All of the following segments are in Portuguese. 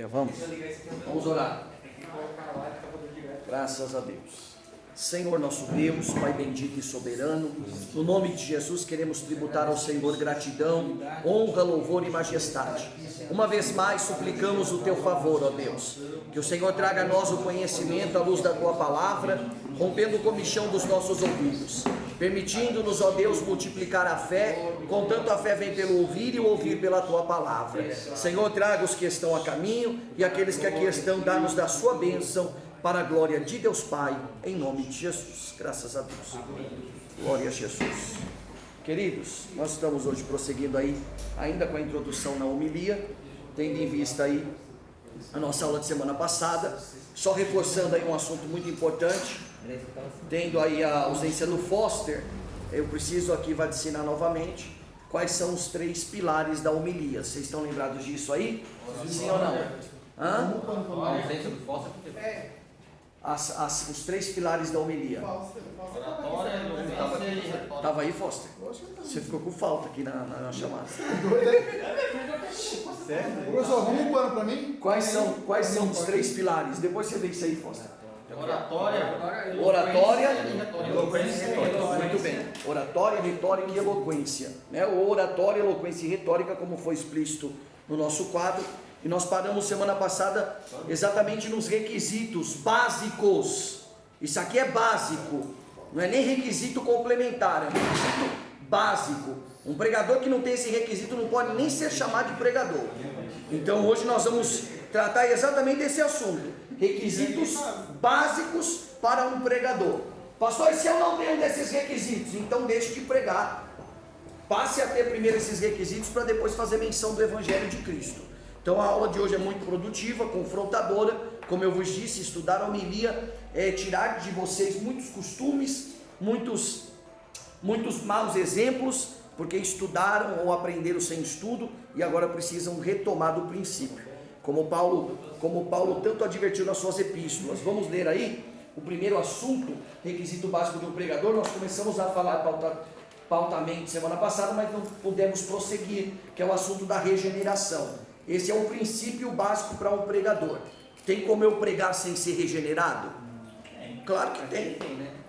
Vamos orar. Graças a Deus. Senhor nosso Deus, Pai bendito e soberano, no nome de Jesus queremos tributar ao Senhor gratidão, honra, louvor e majestade. Uma vez mais suplicamos o teu favor, ó Deus, que o Senhor traga a nós o conhecimento à luz da tua palavra, rompendo o comichão dos nossos ouvidos, permitindo-nos, ó Deus, multiplicar a fé, contanto a fé vem pelo ouvir e o ouvir pela tua palavra. Senhor, traga os que estão a caminho e aqueles que aqui estão, dá-nos da sua bênção, para a glória de Deus Pai, em nome de Jesus. Graças a Deus. Glória a Jesus. Queridos, nós estamos hoje prosseguindo aí, ainda com a introdução na homilia, tendo em vista aí a nossa aula de semana passada, só reforçando aí um assunto muito importante, tendo aí a ausência do Foster, eu preciso aqui vaticinar novamente quais são os 3 pilares da homilia. Vocês estão lembrados disso aí? Sim ou não? A ausência do Foster os 3 pilares da homilia. Estava aí, Foster? Você ficou com falta aqui na chamada. Professor, arruma um pano para mim. Quais são os 3 pilares? Depois você vê isso aí, Foster. Oratória, eloquência e retórica. Muito bem. Oratória, retórica e eloquência. Oratória, eloquência e retórica, como foi explícito no nosso quadro. E nós paramos semana passada exatamente nos requisitos básicos. Isso aqui é básico, não é nem requisito complementar, é um requisito básico. Um pregador que não tem esse requisito não pode nem ser chamado de pregador. Então hoje nós vamos tratar exatamente desse assunto: requisitos básicos para um pregador. Pastor, se eu não tenho desses requisitos, então deixe de pregar. Passe a ter primeiro esses requisitos para depois fazer menção do Evangelho de Cristo. Então a aula de hoje é muito produtiva, confrontadora. Como eu vos disse, estudar a homilia é tirar de vocês muitos costumes, muitos maus exemplos, porque estudaram ou aprenderam sem estudo e agora precisam retomar do princípio. Como Paulo tanto advertiu nas suas epístolas. Vamos ler aí o primeiro assunto, requisito básico de um pregador. Nós começamos a falar pautamente semana passada, mas não pudemos prosseguir, que é o assunto da regeneração. Esse é o princípio básico para um pregador. Tem como eu pregar sem ser regenerado? Claro que tem.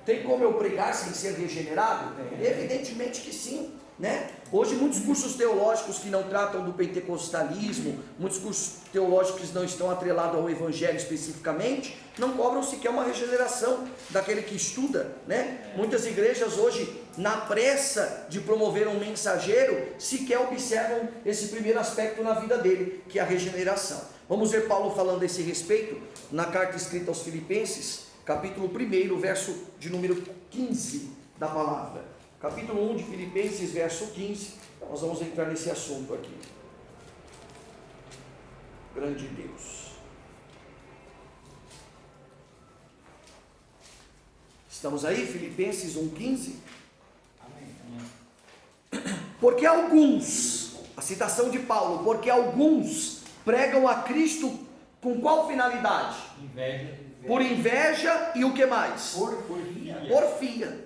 Tem como eu pregar sem ser regenerado? Evidentemente que sim, né? Hoje muitos cursos teológicos que não tratam do pentecostalismo, muitos cursos teológicos que não estão atrelados ao evangelho especificamente, não cobram sequer uma regeneração daquele que estuda, né? Muitas igrejas hoje, na pressa de promover um mensageiro, sequer observam esse primeiro aspecto na vida dele, que é a regeneração. Vamos ver Paulo falando a esse respeito na carta escrita aos Filipenses, capítulo 1, verso de número 15 da palavra. Capítulo 1 de Filipenses, verso 15, nós vamos entrar nesse assunto aqui. Grande Deus. Estamos aí, Filipenses 1,15? Porque alguns, a citação de Paulo, porque alguns pregam a Cristo com qual finalidade? Por inveja e o que mais? Porfia.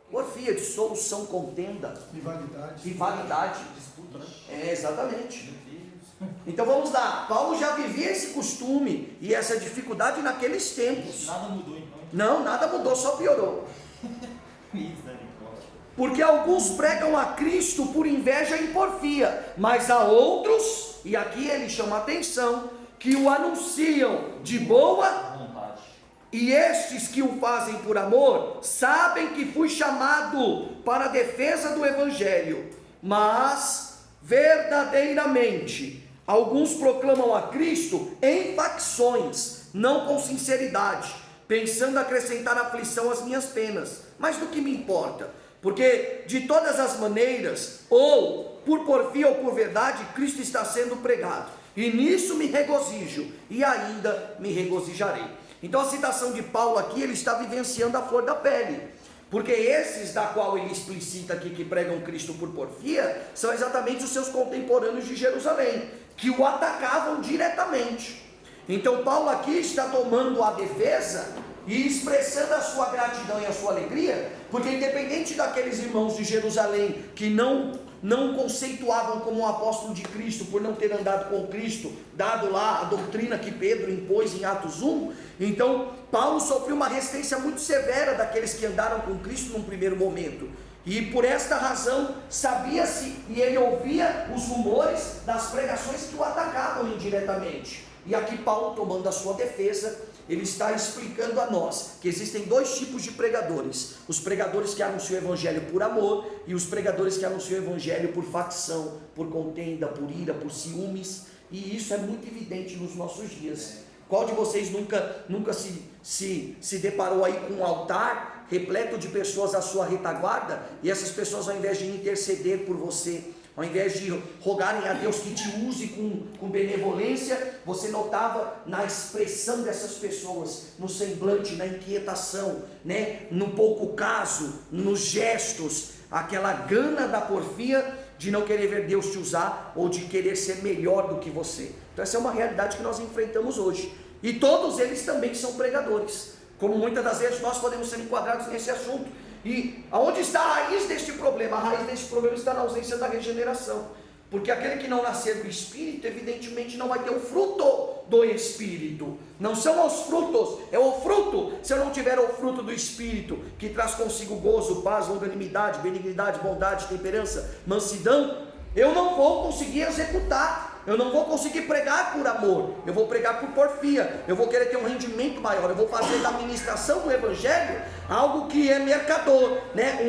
Porfia, dissolução, contenda, rivalidade, disputa, né? Exatamente. Então vamos lá, Paulo já vivia esse costume e essa dificuldade naqueles tempos. Nada mudou então? Não, nada mudou, só piorou. Porque alguns pregam a Cristo por inveja e porfia, mas há outros, e aqui ele chama a atenção, que o anunciam de boa vontade. E estes que o fazem por amor, sabem que fui chamado para a defesa do Evangelho, mas verdadeiramente alguns proclamam a Cristo em facções, não com sinceridade, pensando acrescentar aflição às minhas penas. Mas do que me importa? Porque de todas as maneiras, ou por porfia ou por verdade, Cristo está sendo pregado, e nisso me regozijo, e ainda me regozijarei. Então a citação de Paulo aqui, ele está vivenciando a flor da pele, porque esses da qual ele explicita aqui que pregam Cristo por porfia, são exatamente os seus contemporâneos de Jerusalém, que o atacavam diretamente. Então Paulo aqui está tomando a defesa e expressando a sua gratidão e a sua alegria, porque independente daqueles irmãos de Jerusalém que não não o conceituavam como um apóstolo de Cristo, por não ter andado com Cristo, dado lá a doutrina que Pedro impôs em Atos 1. Então Paulo sofreu uma resistência muito severa daqueles que andaram com Cristo num primeiro momento, e por esta razão sabia-se, e ele ouvia os rumores das pregações que o atacavam indiretamente. E aqui Paulo, tomando a sua defesa, ele está explicando a nós que existem dois tipos de pregadores: os pregadores que anunciam o evangelho por amor, e os pregadores que anunciam o evangelho por facção, por contenda, por ira, por ciúmes. E isso é muito evidente nos nossos dias. Qual de vocês nunca se deparou aí com um altar repleto de pessoas à sua retaguarda, e essas pessoas, ao invés de interceder por você, ao invés de rogarem a Deus que te use com benevolência, você notava na expressão dessas pessoas, no semblante, na inquietação, né? No pouco caso, nos gestos, aquela gana da porfia de não querer ver Deus te usar, ou de querer ser melhor do que você. Então essa é uma realidade que nós enfrentamos hoje, e todos eles também são pregadores, como muitas das vezes nós podemos ser enquadrados nesse assunto. E aonde está a raiz deste problema? A raiz deste problema está na ausência da regeneração, porque aquele que não nascer do Espírito, evidentemente não vai ter o fruto do Espírito. Não são os frutos, é o fruto. Se eu não tiver o fruto do Espírito, que traz consigo gozo, paz, longanimidade, benignidade, bondade, temperança, mansidão, eu não vou conseguir executar. Eu não vou conseguir pregar por amor, eu vou pregar por porfia, eu vou querer ter um rendimento maior, eu vou fazer da ministração do Evangelho algo que é mercador, né?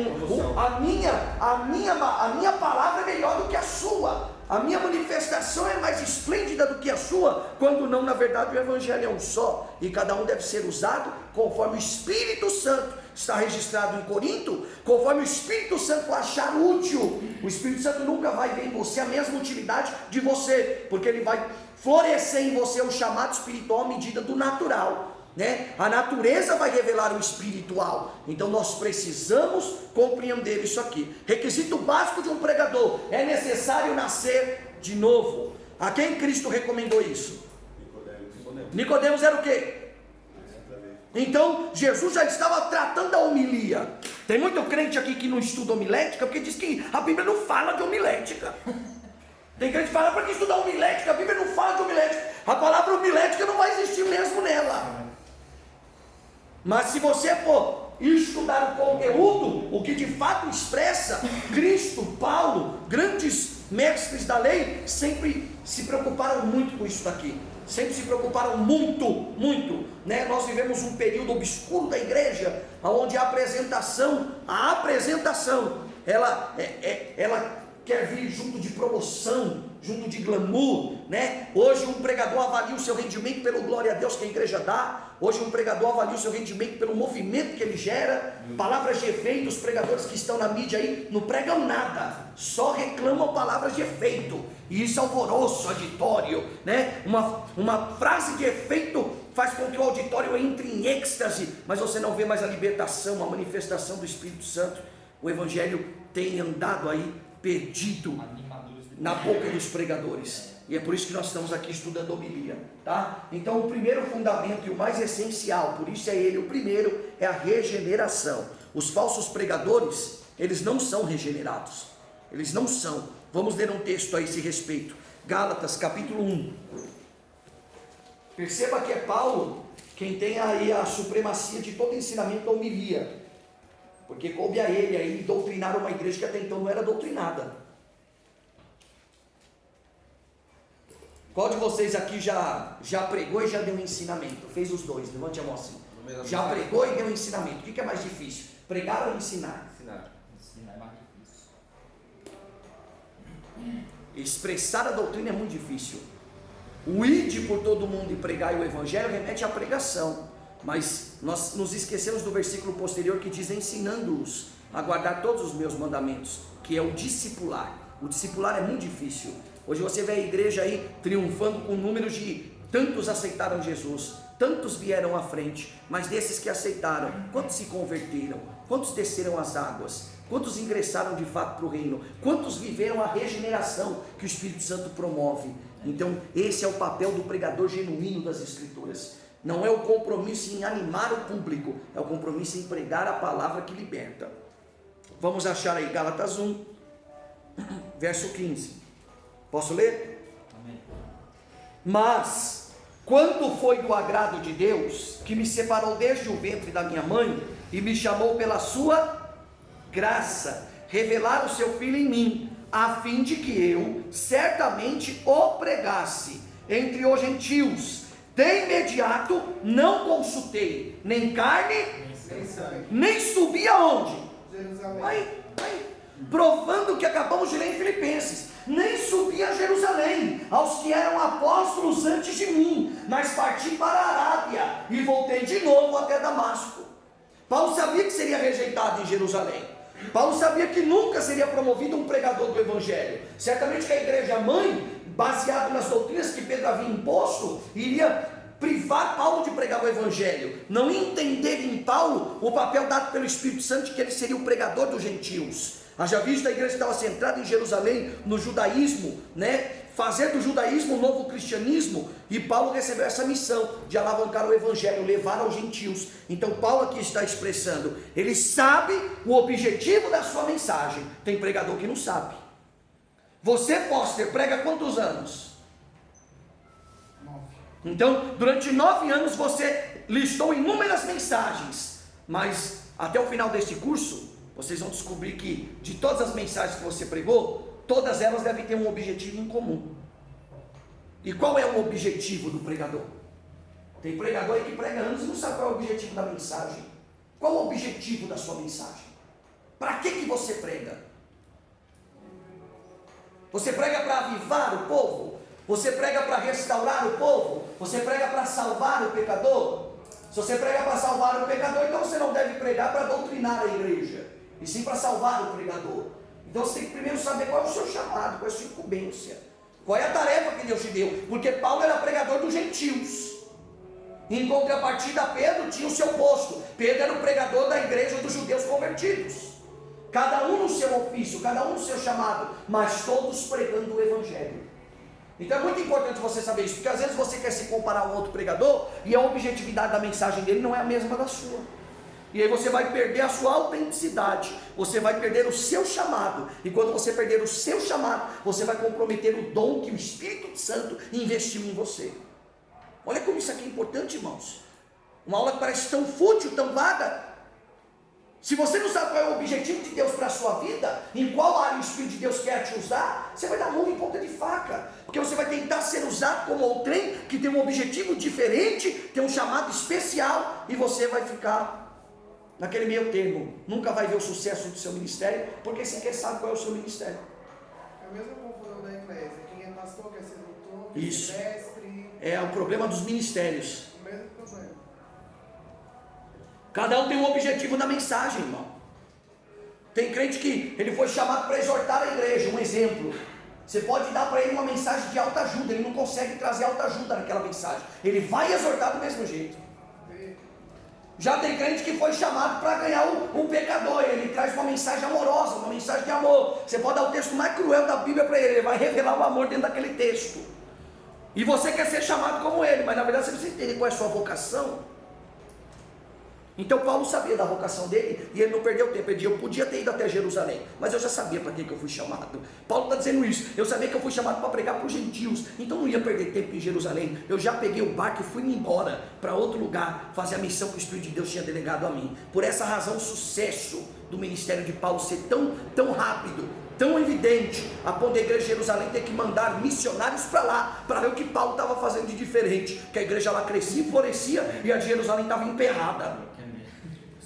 A minha palavra é melhor do que a sua, a minha manifestação é mais esplêndida do que a sua, quando não, na verdade, o Evangelho é um só, e cada um deve ser usado conforme o Espírito Santo. Está registrado em Corinto, conforme o Espírito Santo achar útil. O Espírito Santo nunca vai ver em você a mesma utilidade de você, porque ele vai florescer em você o chamado espiritual à medida do natural, né? A natureza vai revelar o espiritual. Então nós precisamos compreender isso aqui. Requisito básico de um pregador: é necessário nascer de novo. A quem Cristo recomendou isso? Nicodemos era o quê? Então Jesus já estava tratando a homilia. Tem muito crente aqui que não estuda homilética, porque diz que a Bíblia não fala de homilética. Tem crente que fala: para que estudar homilética? A Bíblia não fala de homilética. A palavra homilética não vai existir mesmo nela. Mas se você for estudar o conteúdo, o que de fato expressa, Cristo, Paulo, grandes mestres da lei, sempre se preocuparam muito com isso daqui. Sempre se preocuparam muito, né? Nós vivemos um período obscuro da igreja, onde a apresentação, ela quer vir junto de promoção, junto de glamour, né? Hoje um pregador avalia o seu rendimento pelo glória a Deus que a igreja dá. Hoje um pregador avalia o seu rendimento pelo movimento que ele gera. Palavras de efeito, os pregadores que estão na mídia aí não pregam nada, só reclamam palavras de efeito. E isso é alvoroço, auditório, né? Uma frase de efeito faz com que o auditório entre em êxtase, mas você não vê mais a libertação, a manifestação do Espírito Santo. O Evangelho tem andado aí perdido na boca dos pregadores, e é por isso que nós estamos aqui estudando homilia, tá? Então o primeiro fundamento e o mais essencial, por isso é ele, o primeiro é a regeneração. Os falsos pregadores, eles não são regenerados, eles não são. Vamos ler um texto a esse respeito, Gálatas capítulo 1. Perceba que é Paulo quem tem aí a supremacia de todo ensinamento da homilia, porque coube a ele aí doutrinar uma igreja que até então não era doutrinada. Qual de vocês aqui já pregou e já deu um ensinamento? Fez os dois, levante a mão assim. Já pregou e deu um ensinamento. O que é mais difícil? Pregar ou ensinar? Ensinar é mais difícil. Expressar a doutrina é muito difícil. O ide por todo mundo e pregar o evangelho remete à pregação. Mas nós nos esquecemos do versículo posterior que diz: ensinando-os a guardar todos os meus mandamentos, que é o discipular. O discipular é muito difícil. Hoje você vê a igreja aí triunfando com números de tantos aceitaram Jesus, tantos vieram à frente, mas desses que aceitaram, quantos se converteram? Quantos desceram as águas? Quantos ingressaram de fato para o reino? Quantos viveram a regeneração que o Espírito Santo promove? Então esse é o papel do pregador genuíno das Escrituras. Não é o compromisso em animar o público, é o compromisso em pregar a palavra que liberta. Vamos achar aí Gálatas 1, verso 15. Posso ler? Amém. Mas, quando foi do agrado de Deus, que me separou desde o ventre da minha mãe, e me chamou pela sua graça, revelar o seu Filho em mim, a fim de que eu certamente o pregasse entre os gentios. De imediato não consultei nem carne, nem subi aonde? Jerusalém. Aí, provando o que acabamos de ler em Filipenses. Nem subi a Jerusalém, aos que eram apóstolos antes de mim, mas parti para a Arábia, e voltei de novo até Damasco. Paulo sabia que seria rejeitado em Jerusalém. Paulo sabia que nunca seria promovido um pregador do Evangelho. Certamente que a igreja mãe, baseado nas doutrinas que Pedro havia imposto, iria privar Paulo de pregar o Evangelho. Não entender em Paulo o papel dado pelo Espírito Santo de que ele seria o pregador dos gentios. Haja visto a igreja estava centrada em Jerusalém, no judaísmo, né? Fazer do judaísmo um novo cristianismo, e Paulo recebeu essa missão de alavancar o evangelho, levar aos gentios. Então Paulo aqui está expressando, ele sabe o objetivo da sua mensagem. Tem pregador que não sabe. Você, Foster, prega quantos anos? 9. Então, durante 9 anos você listou inúmeras mensagens, mas até o final deste curso, vocês vão descobrir que de todas as mensagens que você pregou, todas elas devem ter um objetivo em comum. E qual é o objetivo do pregador? Tem pregador aí que prega anos e não sabe qual é o objetivo da mensagem. Qual é o objetivo da sua mensagem? Para que você prega? Você prega para avivar o povo? Você prega para restaurar o povo? Você prega para salvar o pecador? Se você prega para salvar o pecador, então você não deve pregar para doutrinar a igreja, e sim para salvar o pregador. Então você tem que primeiro saber qual é o seu chamado, qual é a sua incumbência, qual é a tarefa que Deus te deu. Porque Paulo era pregador dos gentios. Em contrapartida, Pedro tinha o seu posto. Pedro era o pregador da igreja dos judeus convertidos. Cada um no seu ofício, cada um no seu chamado, mas todos pregando o evangelho. Então é muito importante você saber isso, porque às vezes você quer se comparar a um outro pregador e a objetividade da mensagem dele não é a mesma da sua. E aí você vai perder a sua autenticidade, você vai perder o seu chamado. E quando você perder o seu chamado, você vai comprometer o dom que o Espírito Santo investiu em você. Olha como isso aqui é importante, irmãos. Uma aula que parece tão fútil, tão vaga. Se você não sabe qual é o objetivo de Deus para a sua vida, em qual área o Espírito de Deus quer te usar, você vai dar murro em ponta de faca. Porque você vai tentar ser usado como outrem que tem um objetivo diferente, tem um chamado especial, e você vai ficar naquele meio termo. Nunca vai ver o sucesso do seu ministério, porque sequer sabe qual é o seu ministério. É a mesma confusão da igreja. Quem é pastor quer ser doutor, quer Isso. ser mestre. É o problema dos ministérios. O mesmo problema. Cada um tem um objetivo na mensagem, irmão. Tem crente que ele foi chamado para exortar a igreja, um exemplo. Você pode dar para ele uma mensagem de alta ajuda, ele não consegue trazer alta ajuda naquela mensagem. Ele vai exortar do mesmo jeito. Já tem crente que foi chamado para ganhar um pecador, ele traz uma mensagem amorosa, uma mensagem de amor. Você pode dar o texto mais cruel da Bíblia para ele, ele vai revelar o amor dentro daquele texto. E você quer ser chamado como ele, mas na verdade você precisa entender qual é a sua vocação. Então Paulo sabia da vocação dele, e ele não perdeu tempo. Ele disse, eu podia ter ido até Jerusalém, mas eu já sabia para que eu fui chamado. Paulo está dizendo isso, eu sabia que eu fui chamado para pregar para os gentios, então não ia perder tempo em Jerusalém. Eu já peguei o barco e fui embora para outro lugar, fazer a missão que o Espírito de Deus tinha delegado a mim. Por essa razão o sucesso do ministério de Paulo ser tão rápido, tão evidente, a ponto da igreja de Jerusalém ter que mandar missionários para lá, para ver o que Paulo estava fazendo de diferente, que a igreja lá crescia e florescia, e a de Jerusalém estava emperrada.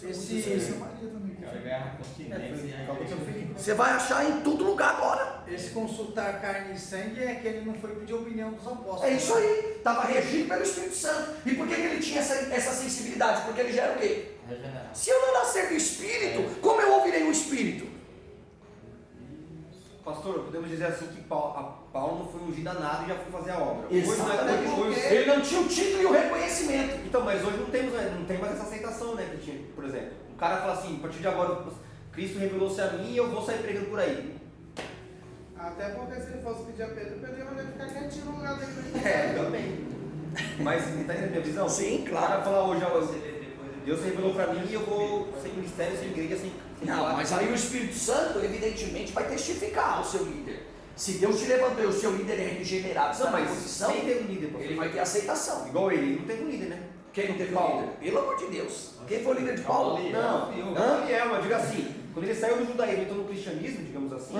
Esse Maria também. Você vai achar em todo lugar agora. Esse consultar carne e sangue é que ele não foi pedir opinião dos apóstolos. É isso aí, estava regido pelo Espírito Santo. E por que ele tinha essa sensibilidade? Porque ele já era o quê? Regenerado. Se eu não nascer do Espírito, como eu ouvirei o Espírito? Pastor, podemos dizer assim que Paulo não foi ungido a nada e já foi fazer a obra. Exatamente. Ele não tinha o título e o reconhecimento. Então, mas hoje não tem mais essa aceitação, né? Que tinha, por exemplo, um cara fala assim, a partir de agora, Cristo revelou-se a mim e eu vou sair pregando por aí. Até porque se ele fosse pedir a Pedro, Pedro ia ficar quietinho no lugar dele. Também. Mas, tá entendendo a minha visão? Sim, O claro. cara fala hoje, ó, Deus revelou pra mim e eu vou sem ministério, sem igreja, sem Não, mas aí o Espírito Santo, evidentemente, vai testificar ao seu líder. Se Deus te levantou e o seu líder é regenerado, Não, está na mas posição, sem ter um líder, pastor. ele vai ter aceitação. Igual ele não teve um líder, né? Quem não teve um Paulo. líder? Pelo amor de Deus. Quem foi o líder de Paulo? Não, Gamaliel, mas diga assim, quando ele saiu do judaísmo e entrou no cristianismo, digamos assim,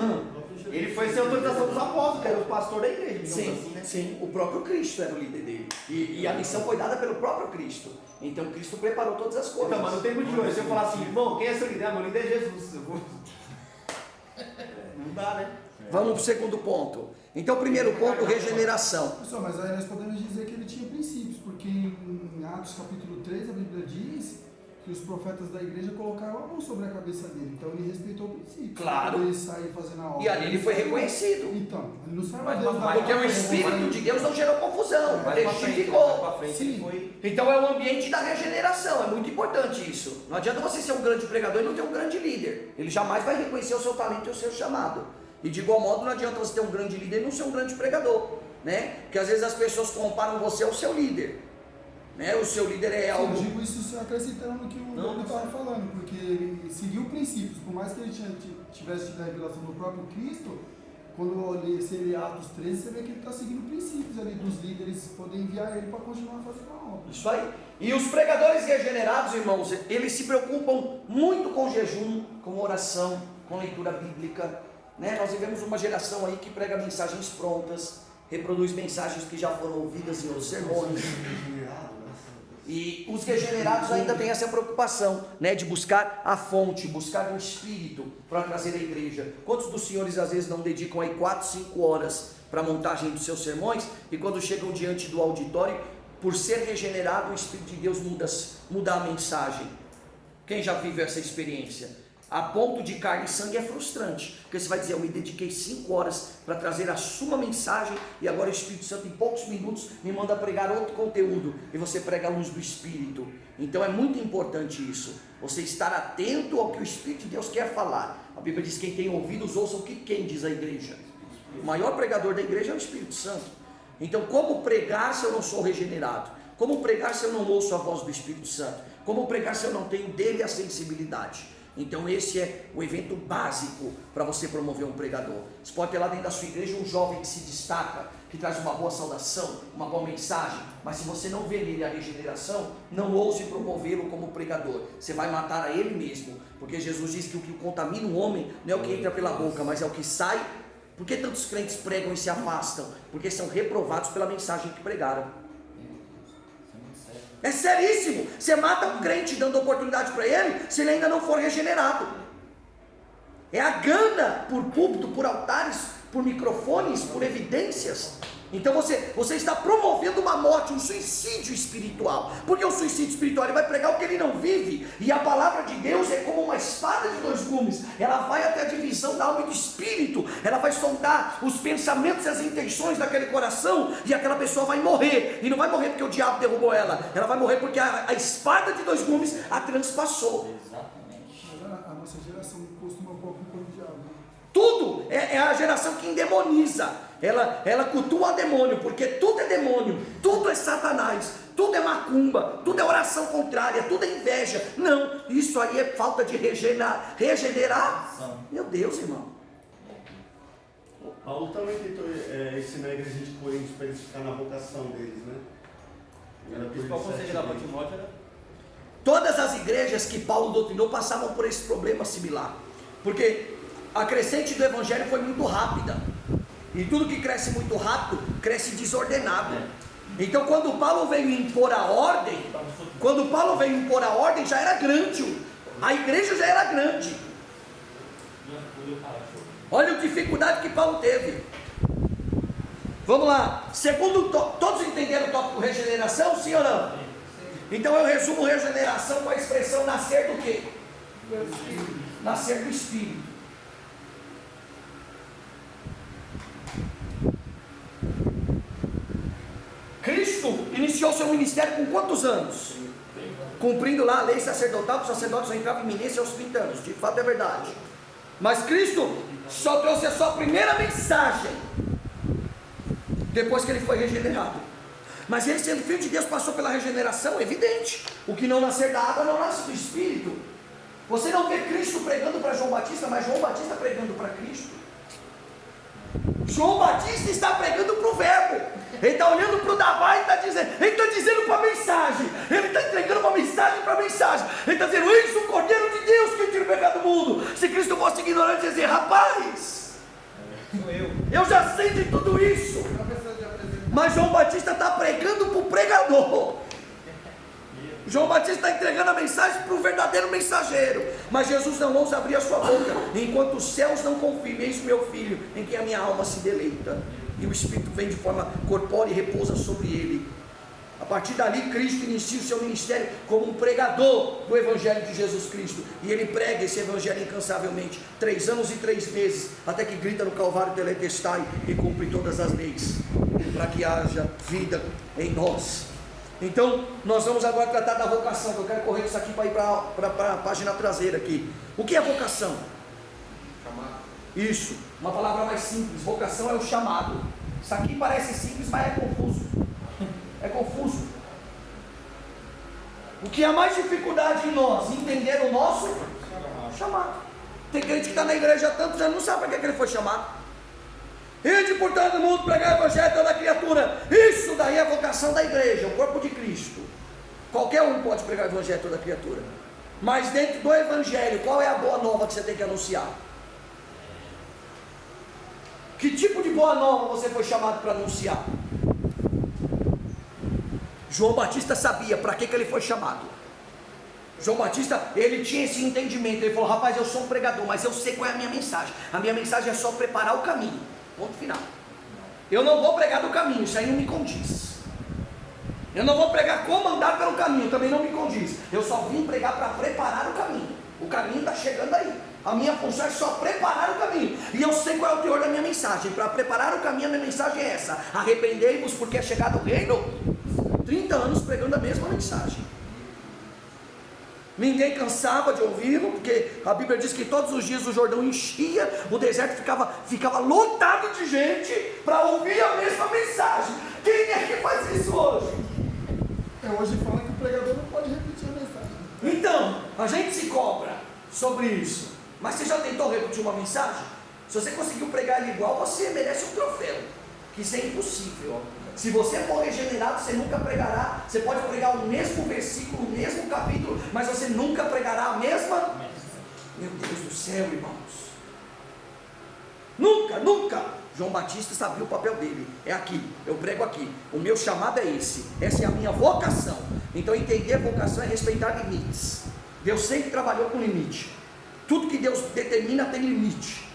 ele foi sem autorização dos apóstolos, que era o pastor da igreja, digamos Sim, assim, né? sim, o próprio Cristo era o líder dele. E a missão foi dada pelo próprio Cristo. Então Cristo preparou todas as coisas. Então, mas no tempo de hoje, se eu falar assim, irmão, quem é seu líder? Ah, meu líder é Jesus. Não dá, né? Vamos para o segundo ponto. Então, primeiro ponto, regeneração. Pessoal, mas aí nós podemos dizer que ele tinha princípios, porque em Atos capítulo 3 a Bíblia diz que os profetas da igreja colocaram a mão sobre a cabeça dele, então ele respeitou o princípio. Claro. Quando ele saiu fazendo a obra. E ali ele foi reconhecido. Então, ele não saiu Mas- Deus da mas- Porque o obra, Espírito de Deus não gerou confusão, Mais pra frente, testificou. Sim. ele foi... Então é o ambiente da regeneração, é muito importante isso. Não adianta você ser um grande pregador e não ter um grande líder. Ele jamais vai reconhecer o seu talento e o seu chamado. E de igual modo não adianta você ter um grande líder e não ser um grande pregador, né? Porque às vezes as pessoas comparam você ao seu líder, né? O seu líder é Eu algo... digo isso acrescentando no que o Douglas estava falando, porque ele seguiu princípios, por mais que ele tivesse tido a revelação do próprio Cristo, quando você lê Atos 13, você vê que ele está seguindo princípios ali dos líderes, poder enviar ele para continuar fazendo a obra. Isso aí. E os pregadores regenerados, irmãos, eles se preocupam muito com jejum, com oração, com leitura bíblica, né? Nós vivemos uma geração aí que prega mensagens prontas, reproduz mensagens que já foram ouvidas em outros sermões. E os regenerados ainda têm essa preocupação, né, de buscar a fonte, buscar o Espírito para trazer a igreja. Quantos dos senhores às vezes não dedicam aí 4, 5 horas para a montagem dos seus sermões, e quando chegam diante do auditório, por ser regenerado, o Espírito de Deus muda a mensagem? Quem já viveu essa experiência? A ponto de carne e sangue é frustrante, porque você vai dizer, eu me dediquei 5 horas para trazer a sua mensagem, e agora o Espírito Santo em poucos minutos me manda pregar outro conteúdo, e você prega a luz do Espírito. Então é muito importante isso, você estar atento ao que o Espírito de Deus quer falar. A Bíblia diz, quem tem ouvidos ouça o que quem diz a igreja. O maior pregador da igreja é o Espírito Santo. Então como pregar se eu não sou regenerado? Como pregar se eu não ouço a voz do Espírito Santo? Como pregar se eu não tenho dele a sensibilidade? Então esse é o evento básico para você promover um pregador. Você pode ter lá dentro da sua igreja um jovem que se destaca, que traz uma boa saudação, uma boa mensagem, mas se você não vê nele a regeneração, não ouse promovê-lo como pregador. Você vai matar a ele mesmo, porque Jesus diz que o que contamina um homem não é o que entra pela boca, mas é o que sai. Por que tantos crentes pregam e se afastam? Porque são reprovados pela mensagem que pregaram. É seríssimo. Você mata um crente dando oportunidade para ele, se ele ainda não for regenerado. É a gana por púlpito, por altares, por microfones, por evidências. Então você está promovendo uma morte, um suicídio espiritual. Porque o suicídio espiritual, ele vai pregar o que ele não vive. E a palavra de Deus é como uma espada de 2 gumes. Ela vai até a divisão da alma e do espírito. Ela vai sondar os pensamentos e as intenções daquele coração. E aquela pessoa vai morrer. E não vai morrer porque o diabo derrubou ela. Ela vai morrer porque a espada de 2 gumes a transpassou. Exatamente. Mas a nossa geração costuma um pouco com o diabo. Tudo é a geração que endemoniza. Ela cultua o demônio, porque tudo é demônio, tudo é Satanás, tudo é macumba, tudo é oração contrária, tudo é inveja. Não, isso aí é falta de regenerar. Meu Deus, irmão. Paulo também tentou ensinar a igreja de Corinto para eles ficar na vocação deles, né? O principal conselho da Timóteo era... Todas as igrejas que Paulo doutrinou passavam por esse problema similar, porque a crescente do evangelho foi muito rápida, e tudo que cresce muito rápido, cresce desordenado. Então quando Paulo veio impor a ordem, já era grande, a igreja já era grande. Olha a dificuldade que Paulo teve. Vamos lá, segundo todos entenderam o tópico regeneração, sim ou não? Então eu resumo regeneração com a expressão nascer do quê? Nascer do Espírito. Cristo iniciou seu ministério com quantos anos? Cumprindo lá a lei sacerdotal, que o sacerdote só entrava em eminência aos 30 anos, de fato é verdade. Mas Cristo só trouxe a sua primeira mensagem depois que ele foi regenerado. Mas ele, sendo filho de Deus, passou pela regeneração, evidente. O que não nascer da água não nasce do Espírito. Você não vê Cristo pregando para João Batista, mas João Batista pregando para Cristo. João Batista está pregando para o verbo. Ele está olhando para o Davai e está dizendo para a mensagem. Ele está entregando uma mensagem para a mensagem. Ele está dizendo: eis o Cordeiro de Deus que tira o pecado do mundo. Se Cristo fosse ignorante, ia dizer: rapaz, eu já sei de tudo isso. Mas João Batista está pregando para o pregador. João Batista está entregando a mensagem para o verdadeiro mensageiro. Mas Jesus não ousa abrir a sua boca enquanto os céus não confirmem: eis o meu filho, em quem a minha alma se deleita. E o Espírito vem de forma corpórea e repousa sobre ele. A partir dali, Cristo inicia o seu ministério como um pregador do Evangelho de Jesus Cristo. E ele prega esse Evangelho incansavelmente, 3 anos e 3 meses, até que grita no Calvário: teletestai, e cumpre todas as leis, para que haja vida em nós. Então, nós vamos agora tratar da vocação, que eu quero correr isso aqui para ir para a página traseira aqui. O que é vocação? Chamado. Isso, uma palavra mais simples. Vocação é o chamado. Isso aqui parece simples, mas é confuso. É confuso. O que há mais dificuldade em nós? Entender o nosso chamado. Tem crente que está na igreja há tantos anos, não sabe para que ele foi chamado. Ide por todo mundo pregar o evangelho a toda criatura. Isso daí é a vocação da igreja, o corpo de Cristo. Qualquer um pode pregar o evangelho a toda criatura. Mas dentro do evangelho, qual é a boa nova que você tem que anunciar? Que tipo de boa nova você foi chamado para anunciar? João Batista sabia para que ele foi chamado. João Batista, ele tinha esse entendimento. Ele falou: rapaz, eu sou um pregador, mas eu sei qual é a minha mensagem. A minha mensagem é só preparar o caminho. Ponto final. Eu não vou pregar do caminho, isso aí não me condiz. Eu não vou pregar como andar pelo caminho, também não me condiz. Eu só vim pregar para preparar o caminho. O caminho está chegando aí. A minha função é só preparar o caminho. E eu sei qual é o teor da minha mensagem. Para preparar o caminho, a minha mensagem é essa: arrependei-vos, porque é chegado o reino. 30 anos pregando a mesma mensagem. Ninguém cansava de ouvi-lo, porque a Bíblia diz que todos os dias o Jordão enchia, o deserto ficava lotado de gente para ouvir a mesma mensagem. Quem é que faz isso hoje? Hoje fala que o pregador não pode repetir a mensagem. Então, a gente se cobra sobre isso. Mas você já tentou repetir uma mensagem? Se você conseguiu pregar ele igual, você merece um troféu. Que isso é impossível. Se você for regenerado, você nunca pregará. Você pode pregar o mesmo versículo, o mesmo capítulo, mas você nunca pregará a mesma. Meu Deus do céu, irmãos. Nunca, nunca. João Batista sabia o papel dele. É aqui, eu prego aqui. O meu chamado é esse. Essa é a minha vocação. Então entender a vocação é respeitar limites. Deus sempre trabalhou com limite. Tudo que Deus determina tem limite.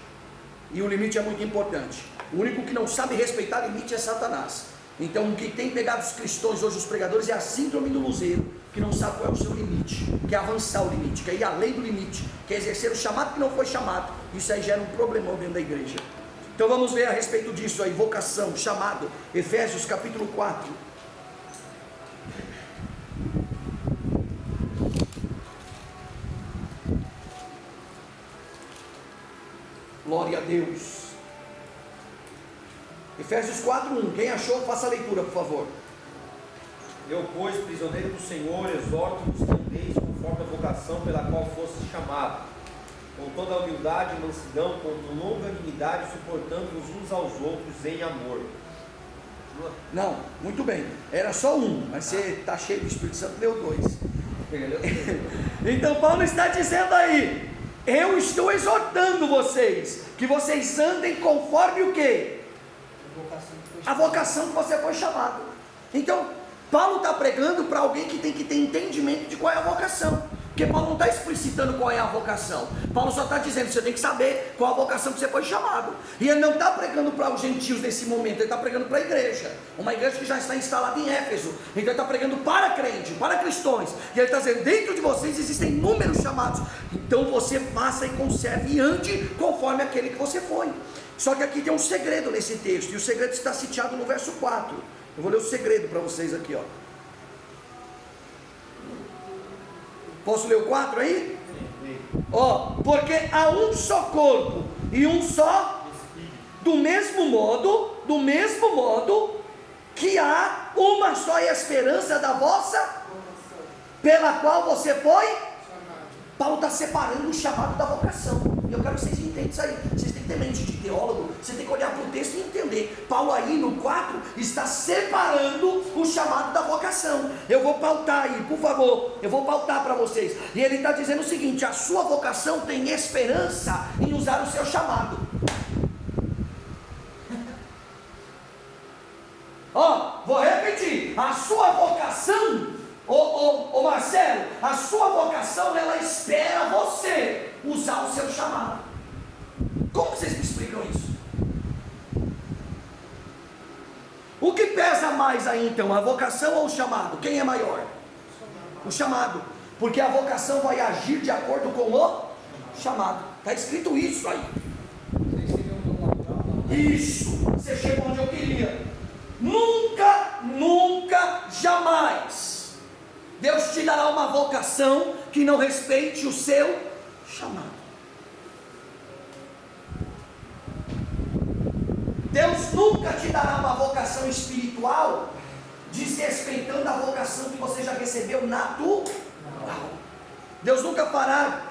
E o limite é muito importante. O único que não sabe respeitar limite é Satanás. Então o que tem pegado os cristãos hoje, os pregadores, é a síndrome do luzeiro, que não sabe qual é o seu limite, quer avançar o limite, quer ir além do limite, quer exercer o chamado que não foi chamado. Isso aí gera um problemão dentro da igreja. Então vamos ver a respeito disso aí, vocação, chamado. Efésios capítulo 4. Glória a Deus. Efésios 4:1. Quem achou, faça a leitura, por favor. Eu, pois, prisioneiro do Senhor, exorto-vos que andeis conforme a vocação pela qual fostes chamados, com toda a humildade e mansidão, com longanimidade, suportando-vos uns aos outros em amor. Não, muito bem. Era só um, mas você está cheio do Espírito Santo, leu 2. Então Paulo está dizendo aí: eu estou exortando vocês, que vocês andem conforme o quê? A vocação que você foi chamado. Então, Paulo está pregando para alguém que tem que ter entendimento de qual é a vocação. Porque Paulo não está explicitando qual é a vocação. Paulo só está dizendo que você tem que saber qual a vocação que você foi chamado. E ele não está pregando para os gentios nesse momento, ele está pregando para a igreja. Uma igreja que já está instalada em Éfeso. Então ele está pregando para crente, para cristãos. E ele está dizendo: dentro de vocês existem inúmeros chamados. Então você faça e conserve e ande conforme aquele que você foi. Só que aqui tem um segredo nesse texto, e o segredo está sitiado no verso 4. Eu vou ler o segredo para vocês aqui, ó. Posso ler o 4 aí? Ó, porque há um só corpo e um só, do mesmo modo que há uma só esperança da vossa, pela qual você foi. Paulo está separando o chamado da vocação. E eu quero que vocês entendam isso aí. Vocês têm que ter mente de teólogo, você tem que olhar para o texto e entender. Paulo aí no 4 está separando o chamado da vocação. Eu vou pautar aí, por favor. Eu vou pautar para vocês. E ele está dizendo o seguinte: a sua vocação tem esperança em usar o seu chamado. Ó, vou repetir. A sua vocação, ô Marcelo, a sua vocação, ela espera você usar o seu chamado. Como vocês me explicam isso? O que pesa mais aí então, a vocação ou o chamado? Quem é maior? O chamado. Porque a vocação vai agir de acordo com o chamado. Está escrito isso aí. Isso, você chegou onde eu queria. Nunca, jamais Deus te dará uma vocação que não respeite o seu chamado. Deus nunca te dará uma vocação espiritual desrespeitando a vocação que você já recebeu natural. Deus nunca fará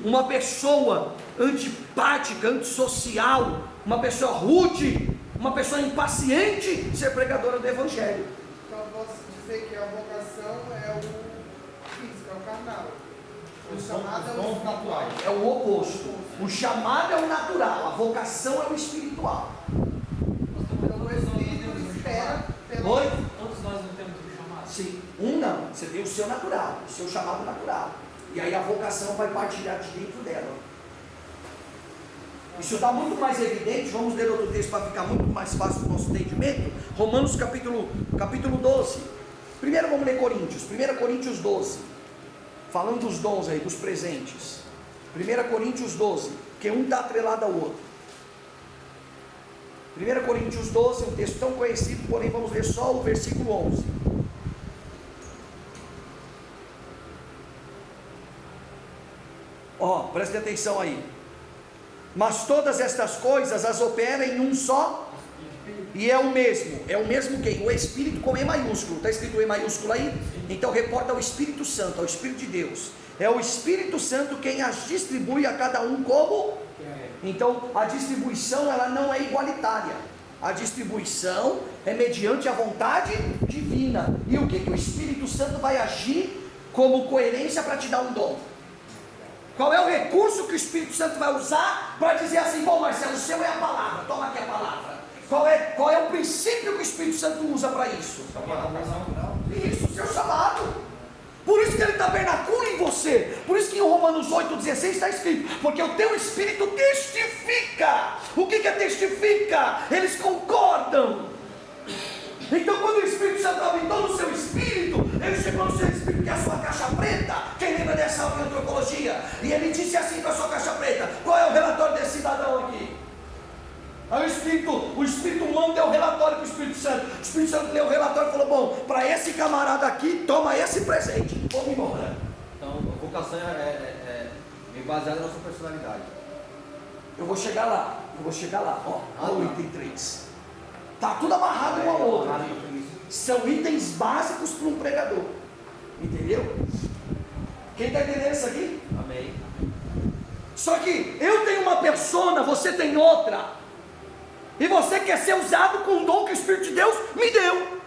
uma pessoa antipática, antissocial, uma pessoa rude, uma pessoa impaciente ser pregadora do Evangelho. Então posso dizer que a vocação é o físico, é o carnal. O chamado é o espiritual. É o oposto. O chamado é o natural, a vocação é o espiritual. Então o Espírito espera pelo... Oi? Todos nós não temos um chamado. Sim. Não, você tem o seu natural, o seu chamado natural. E aí a vocação vai partilhar de dentro dela. Isso está muito mais evidente. Vamos ler outro texto para ficar muito mais fácil o nosso entendimento. Romanos capítulo 12. Primeiro vamos ler Coríntios. 1 Coríntios 12. Falando dos dons aí, dos presentes. 1 Coríntios 12. Porque um está atrelado ao outro. 1 Coríntios 12, um texto tão conhecido, porém vamos ler só o versículo 11. Ó, preste atenção aí. Mas todas estas coisas as opera em um só, e é o mesmo quem? O Espírito com E maiúsculo, está escrito E maiúsculo aí? Então reporta ao Espírito Santo, ao Espírito de Deus. É o Espírito Santo quem as distribui a cada um como? Então a distribuição ela não é igualitária, a distribuição é mediante a vontade divina. E o que o Espírito Santo vai agir como coerência para te dar um dom? Qual é o recurso que o Espírito Santo vai usar para dizer assim: bom, Marcelo, o seu é a palavra, toma aqui a palavra. Qual é o princípio que o Espírito Santo usa para isso? Isso, o seu chamado. Por isso que ele tabernacula em você. Por isso que em Romanos 8,16 está escrito: porque o teu Espírito testifica. O que é testifica? Eles concordam. Então quando o Espírito Santo habitou no seu espírito, ele chegou no seu espírito, que é a sua caixa preta. Quem lembra dessa aula de antropologia? E ele disse assim para a sua caixa preta: qual é o relatório desse cidadão aqui? Aí o Espírito humano deu o relatório para o Espírito Santo. O Espírito Santo deu o relatório e falou: bom, para esse camarada aqui, toma esse presente, vamos embora. Então a vocação é baseada na sua personalidade. Eu vou chegar lá, ó, o item 3. Está tudo amarrado um ao outro. São itens básicos para um pregador. Entendeu? Quem está entendendo isso aqui? Amém. Só que eu tenho uma persona, você tem outra. E você quer ser usado com o dom que o Espírito de Deus me deu.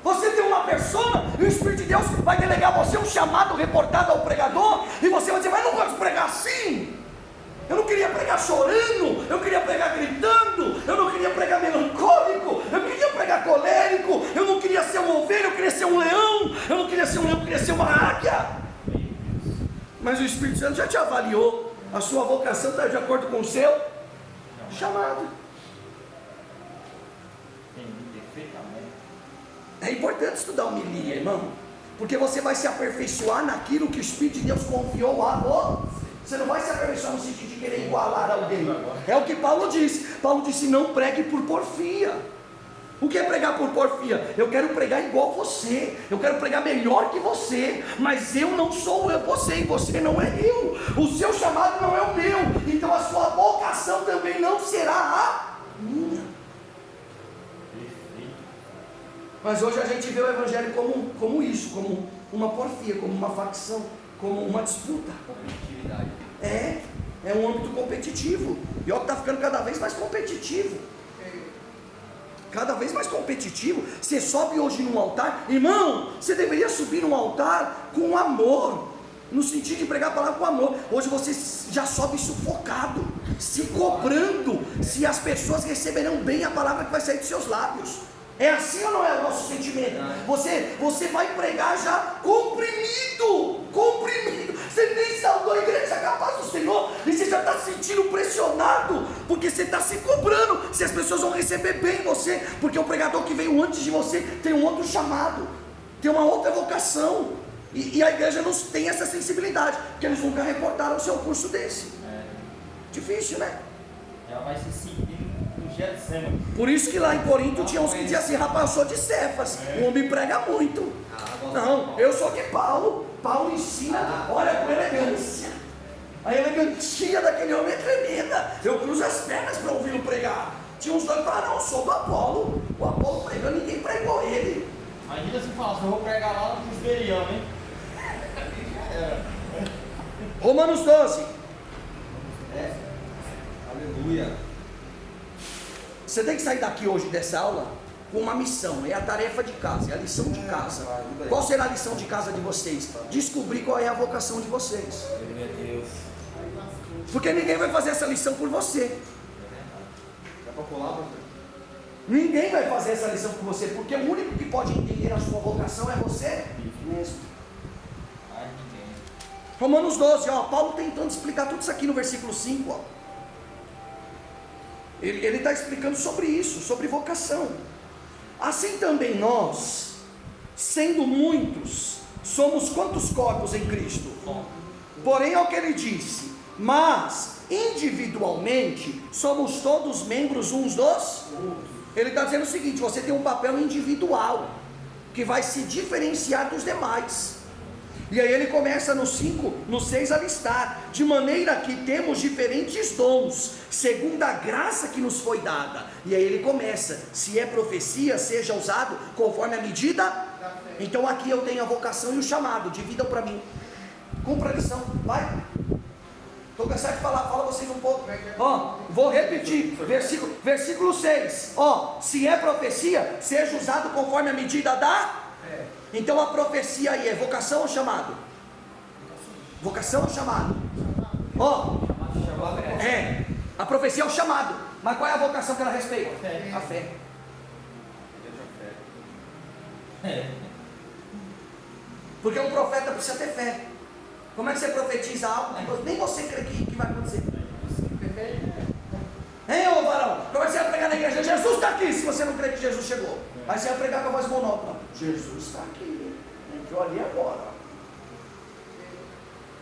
Você tem uma persona e o Espírito de Deus vai delegar a você um chamado reportado ao pregador. E você vai dizer: mas eu não gosto de pregar assim. Eu não queria pregar chorando, eu queria pregar gritando, eu não queria pregar melancólico, eu queria pregar colérico, eu não queria ser uma ovelha, eu queria ser um leão, eu não queria ser um leão, eu queria ser uma águia. Mas o Espírito Santo já te avaliou, a sua vocação está de acordo com o seu chamado. É importante estudar homilia, irmão, porque você vai se aperfeiçoar naquilo que o Espírito de Deus confiou a você. Você não vai se aperfeiçoar no sentido de querer igualar alguém. É o que Paulo disse. Paulo disse: não pregue por porfia. O que é pregar por porfia? Eu quero pregar igual você, eu quero pregar melhor que você, mas eu não sou você e você não é eu. O seu chamado não é o meu, então a sua vocação também não será a minha. Mas hoje a gente vê o evangelho como isso, como uma porfia, como uma facção, como uma disputa. Competitividade. É um âmbito competitivo. E ó, que está ficando cada vez mais competitivo. Cada vez mais competitivo. Você sobe hoje num altar, irmão, você deveria subir num altar com amor, no sentido de pregar a palavra com amor. Hoje você já sobe sufocado, se cobrando se as pessoas receberão bem a palavra que vai sair dos seus lábios. É assim ou não é o nosso sentimento? Você vai pregar já comprimido. Você nem saudou a igreja capaz do Senhor e você já está se sentindo pressionado, porque você está se cobrando se as pessoas vão receber bem você, porque o pregador que veio antes de você tem um outro chamado, tem uma outra vocação, e a igreja não tem essa sensibilidade, porque eles nunca reportaram o seu curso desse. Difícil, né? Já vai se seguir no Getsemane. Por isso que lá em Corinto tinha uns que diziam assim: rapaz, eu sou de Cefas, o homem prega muito. Não, eu sou de Paulo ensina, olha com elegância. A elegantia daquele homem é tremenda. Eu cruzo as pernas para ouvi-lo pregar. Tinha uns dois que falaram: não, eu sou do Apolo. O Apolo pregou, ninguém pregou ele. Imagina se falasse: eu vou pregar lá no Presberiano, hein? Romanos 12. Aleluia. Você tem que sair daqui hoje dessa aula com uma missão, é a tarefa de casa, é a lição de casa. Qual será a lição de casa de vocês? Descobrir qual é a vocação de vocês. Meu Deus. Porque ninguém vai fazer essa lição por você. Dá para pular, pastor? Ninguém vai fazer essa lição por você, porque o único que pode entender a sua vocação é você mesmo. Romanos 12, ó, Paulo tentando explicar tudo isso aqui no versículo 5, ó. Ele está explicando sobre isso, sobre vocação. Assim também nós, sendo muitos, somos quantos corpos em Cristo? Porém, é o que ele disse: mas individualmente somos todos membros uns dos. Ele está dizendo o seguinte: você tem um papel individual que vai se diferenciar dos demais. E aí ele começa no 5, no 6 a listar: de maneira que temos diferentes dons, segundo a graça que nos foi dada. E aí ele começa: se é profecia, seja usado conforme a medida da fé. Então aqui eu tenho a vocação e o chamado, dividam para mim. Cumpra a lição, vai. Estou cansado de falar, fala vocês um pouco. Ó, vou repetir, versículo 6. Ó, se é profecia, seja usado conforme a medida da. Então a profecia aí é vocação ou chamado? Vocação ou chamado? Ó, a profecia é o chamado. Mas qual é a vocação que ela respeita? A fé. Porque um profeta precisa ter fé. Como é que você profetiza algo que nem você crê que vai acontecer? Hein, ô varão? Como é que você vai pregar na igreja? Jesus está aqui, se você não crê que Jesus chegou. Aí você vai pregar com a voz monótona: Jesus está aqui, entrou ali agora.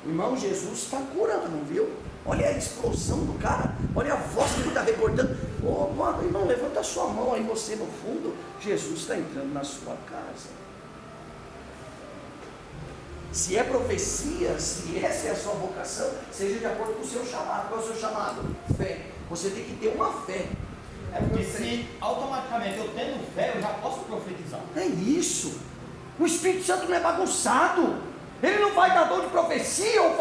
Irmão, Jesus está curando, viu? Olha a explosão do cara, olha a voz que ele está reportando. Ô, mano, irmão, levanta a sua mão aí, você no fundo. Jesus está entrando na sua casa. Se é profecia, se essa é a sua vocação, seja de acordo com o seu chamado. Qual é o seu chamado? Fé. Você tem que ter uma fé. É porque se automaticamente eu tendo fé, eu já posso profetizar. É isso. O Espírito Santo não é bagunçado. Ele não vai dar dom de profecia ou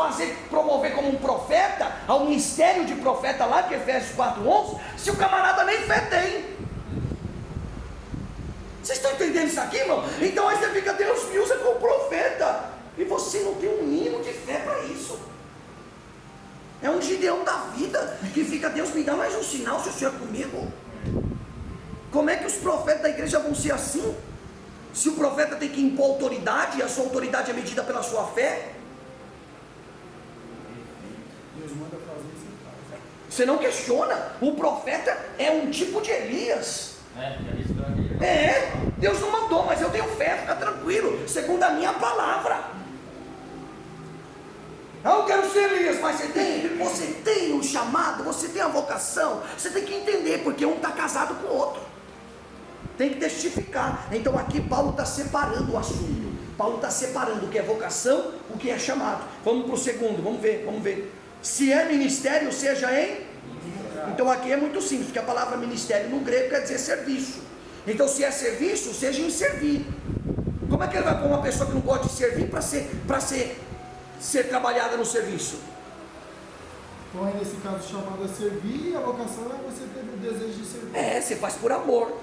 promover como um profeta ao ministério de profeta lá de Efésios 4:11, se o camarada nem fé tem. Vocês estão entendendo isso aqui, irmão? Então aí você fica: Deus me usa como profeta, e você não tem um mínimo de fé para isso. É um Gideão da vida que fica: Deus me dá mais um sinal se o Senhor é comigo. Como é que os profetas da igreja vão ser assim? Se o profeta tem que impor autoridade, e a sua autoridade é medida pela sua fé. Deus manda fazer isso e faz. Você não questiona. O profeta é um tipo de Elias. Deus não mandou, mas eu tenho fé, fica tranquilo, segundo a minha palavra. Eu quero ser Elias, mas você tem um chamado, você tem a vocação. Você tem que entender, porque um está casado com o outro. Tem que testificar. Então aqui Paulo está separando o assunto. Paulo está separando o que é vocação, o que é chamado. Vamos para o segundo, vamos ver. Se é ministério, seja em. Então aqui é muito simples, porque a palavra ministério no grego quer dizer serviço. Então, se é serviço, seja em servir. Como é que ele vai pôr uma pessoa que não gosta de servir para ser trabalhada no serviço? Então, aí, nesse caso, o chamado a servir, e a vocação é você ter o desejo de servir. Você faz por amor.